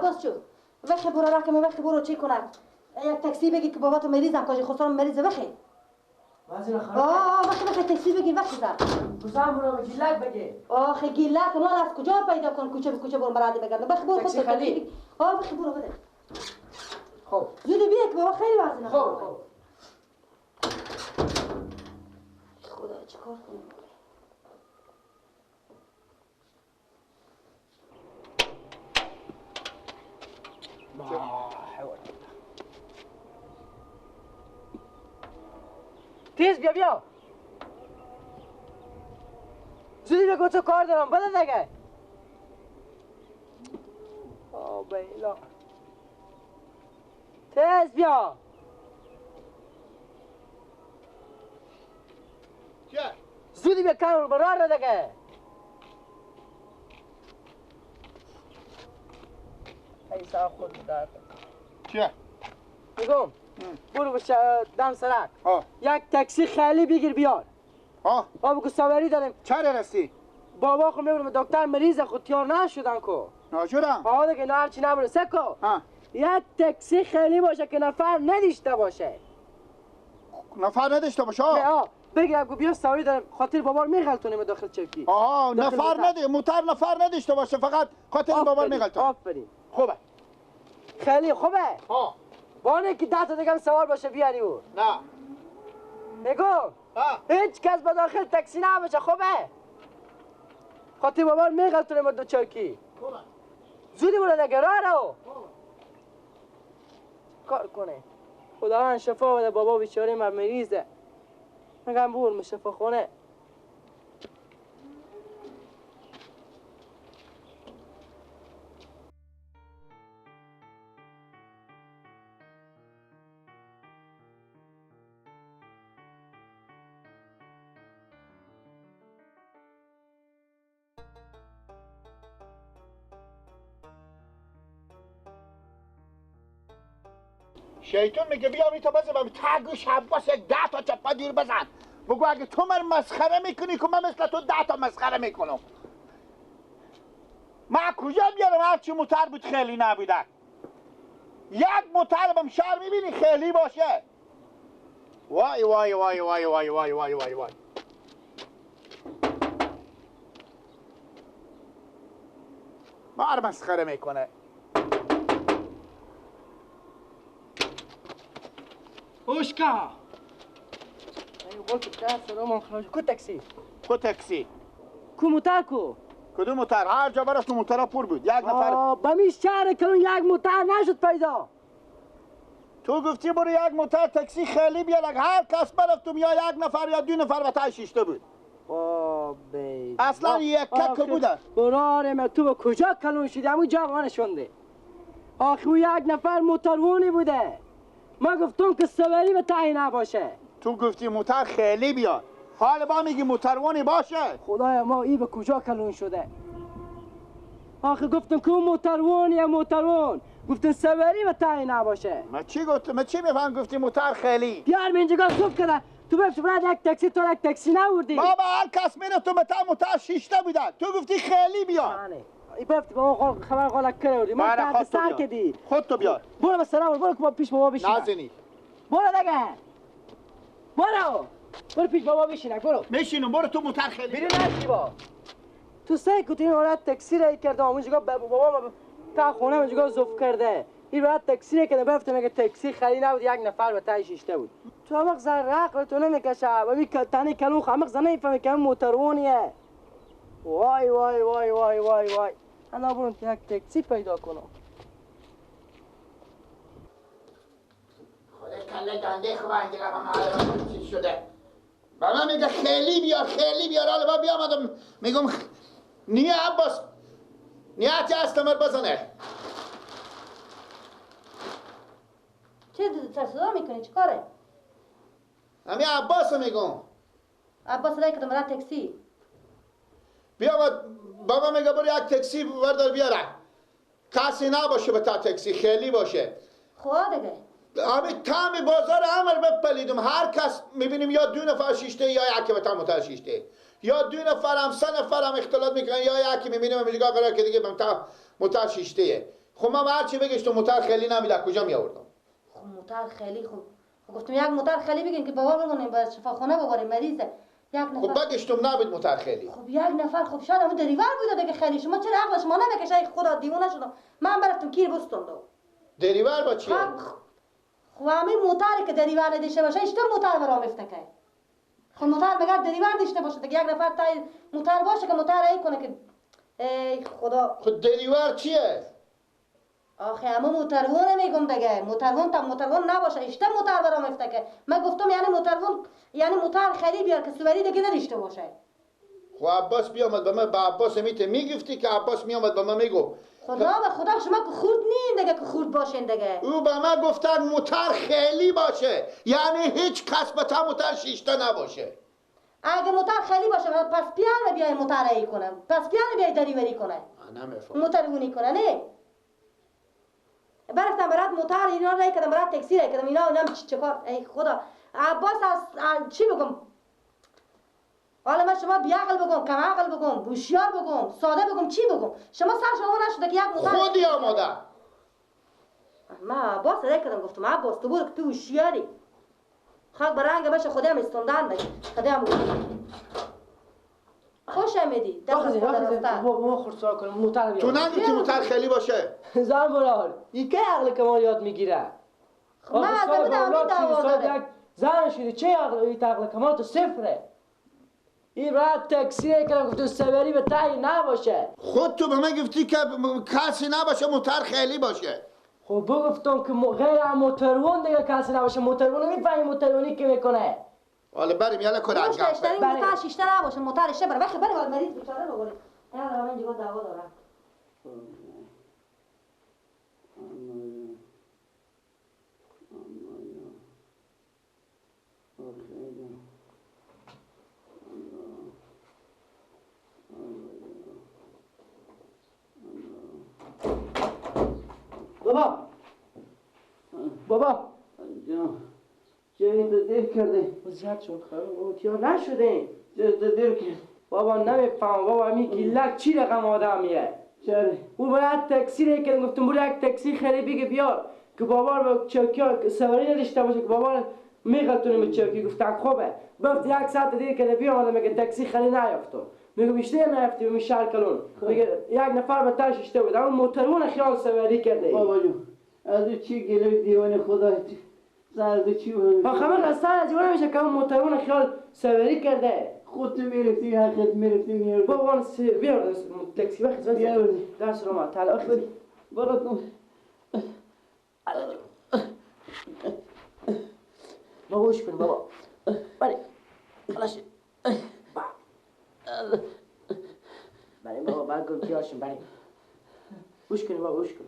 باز شو وقتی برو رقم وقتی برو چی کنن یک تاکسی بگی که بابا تو مریضم کاجی خسرو مریض وقتی وقتی تاکسی بگی وقتی زن کسان برو گیلک بگی آخه گیلک اون از کجا پیدا کن کوچه به کوچه برو مرادی بگردم وقتی برو خود تاکسی وقتی برو بده خب زودی بیا که بابا خیلی وزنه خب خدا چیکار کنیم تیز بیا زودی بگو تو کار دارم بده دیگه بیلا تیز بیا چه؟ زودی بیا کار برار رو دیگه ایسا خود دار چه؟ میگم برو به دم سرک یک تاکسی خیلی بگیر بیار بگو سواری داریم چرا رسی؟ بابا خود میبرم دکتر مریض خود تیار نشدن کو نشدن؟ دیگه نه هرچی نبرسه کو یک تاکسی خیلی باشه که نفر نداشته باشه نفر نداشته باشه؟ بگیر بگو بیا سواری داریم خاطر بابا رو میغلطونیم داخل چوکی نفر نداشته موتر نفر نداشته باشه فقط خاطر بابا میغلطونه آفرین خوبه خیلی خوبه بانه که 10 تا دیگه سوار باشه بیاری او نه میگو هیچ کس به داخل تاکسی نباشه خوبه خاطر بابا رو میغلطونیم دو چوکی خوبه زودی برو دیگه راه رو کار کنه خداوند شفا بده بابا بیچاره مریضه میگم برم شفا خونه شیطون میگه بیا میتا بزنم تگوش عباس یک 10 تا چپا دیر بزن بگو اگه تو من مسخره میکنی که من مثل تو 10 تا مسخره میکنم من کجا بیارم هرچی موتر بود خیلی نبوده یک موتر بم شهر میبینی خیلی باشه وای وای وای وای وای وای وای وای وای مار مسخره میکنه اوشکا کو تاکسی کو تاکسی کو موتر کو کدوم موتر هر جا برست موتر پر بود یک نفر بمیش شهر کنون یک موتر نشد پیدا تو گفتی برو یک موتر تاکسی خیلی بیار هر کس برفتم یا یک نفر یا 2 نفر و تا شیشته بود اصلا یک کک بوده برارم تو به کجا کلون شدی همون جا نشونده آخه یک نفر موتروانی بوده ما گفتم که سواری به تایی نباشه تو گفتی موتر خیلی بیار حال با میگی موتروانی باشه خدایا ما ای به کجا کلون شده آخه گفتم که موتروان یا موتروان گفتن سواری به تایی نباشه ما چی گفتم ما چی میفهم گفتی موتر خیلی بیار من اینجا صبح کده تو بفت برای یک تاکسی تو یک تاکسی نوردی ما با هر کس میره تو متا موتر شیشته بوده تو گفتی خیلی بیار ای بفت با خبر غلط کردی ما درد سر کردی خود تو بیار برو به سلام برو که پیش بابا بشین نازنی برو دیگه برو پیش بابا بشین برو میشینم برو تو موتر خیلی بیرون نشی با تو سعی کن این اولاد تاکسی را کرده اونجا بابا تا خونه اونجا زوف کرده این اولاد تاکسی کرده بفت میگه تاکسی خیلی نبود یک نفر به تای شیشته بود تو همق زرق تو نمیکشه و تنی کلون همق زنه نمیفهمه که موترونیه وای وای وای وای وای وای انا برون یک تاکسی پیدا کنم خود کله دنده خواه دیگه من چیز شده با من میگه خیلی بیار حالا با بیامدم میگم نیه عباس نیتی استمر بزنه چه سر صدا میکنی چه کاره؟ همین عباس میگم عباس رای کدوم را تاکسی بیا بابا میگه برو یک تاکسی بردار بیاره کسی نباشه به تا تاکسی خیلی باشه خواه دیگه همین تام بازار عمر بپلیدم هر کس میبینیم یا 2 نفر شیشته یا یکی به تا موتر شیشته یا 2 نفر هم 3 نفر هم اختلاط میکنن یا یکی میبینیم میگه قرار که دیگه به تا موتر شیشته خب من هر چی بگیش تو موتر خیلی نمیده کجا می آوردم؟ خب موتر خیلی خوب. گفتم یک موتر خیلی بگین که بابا بگونیم به شفاخانه ببریم مریضه. یک نفر. خب بگشتم نبود موتر خیلی. خب یک نفر خب شاید همون دریور بوده دیگه خیلی شما چرا عقل شما نمیکشه خدا دیوانه شدم. من برفتم کیر بستم دو. دریور با چیه؟ خب همین موتری که دریور نداشته باشه اشته موتر برام افتکه. خب موتر بگر دریور داشته باشه دیگه یک نفر تای موتر باشه که موتر ای کنه که ای خدا. خب دریور چیه؟ آخه همه موترون میگم دیگه موترون تا موترون نباشه اشته موتر برام افتکه. من گفتم یعنی موترون یعنی موتر خیلی بیار که سواری دیگه نداشته باشه. خب عباس بیامد به من با عباس میگفتی که عباس میامد به من میگو خدا به خدا شما که خورد نین دیگه که خورد باشین دیگه. او به من گفتن موتر خیلی باشه یعنی هیچ کس به تا موتر شیشته نباشه. اگه موتر خیلی باشه پس پیانه بیای موتر ای کنه پس پیانه بیای دریوری کنه موترونی کنه نه. برفتم برات موتر اینا رای کردم برات تاکسی رای کردم اینا چه کار ای خدا. عباس از چی بگم حالا من شما بیعقل بگم کم عقل بگم هوشیار بگم ساده بگم چی بگم شما سر شما نشده که یک موتر خودی آماده. من عباس رای کردم گفتم عباس تو برو که تو هوشیاری خاک برنگ باشه خودم استوندن دیگه خودم خوش آمدی بخزین بابا خرسا کنم موتر بیار تو نگی که موتر خیلی باشه. زن برار این که عقل کمال یاد میگیره. من از بودم یک زن شدی چه عقل کمال تو صفره. این راه تاکسی کردم گفتم سواری به تایی نباشه. خود تو به من گفتی که کسی نباشه موتر خیلی باشه. خب گفتم که غیر موترون دیگه کسی نباشه موترون میفهمی موترونی که میکنه. حالا بریم یالا کار از گپ. موتر شیشته نباشه موتر شه بره وقت بریم مریض بیچاره رو بریم. یالا من اینجا دعوا دارم. بابا چه این تو دیر کرده؟ زیاد شد اوتیار نشده چه تو دیر کرد؟ بابا نمیفهم بابا همین گیلک چی رقم آدمیه چرا؟ او باید تاکسی رو کردم گفتم برو یک تاکسی خیلی بگه بیار که بابا رو چوکی سواری نداشته باشه که بابا میغلطونه به چوکی گفتم خوبه گفت یک ساعت دیر کرده بیام میگه تاکسی خیلی نیافتم میگه بیشتر نیافتی به شهر کلون میگه یک نفر به تاش اشته بود اما موترون خیال سواری کرده بابا جون از چی گله دیوان خدا سرد چی بود؟ آخه من قصد از دیوانه میشه که اون موترون خیال سواری کرده خودت میرفتی حقیقت میرفتی میرفتی بابا بیار تاکسی وقت بیار دست رو ما تعالی برو کن بابا وش کن بابا بله خلاص بله بابا بعد گم کیاشم بله وش کن بابا وش کن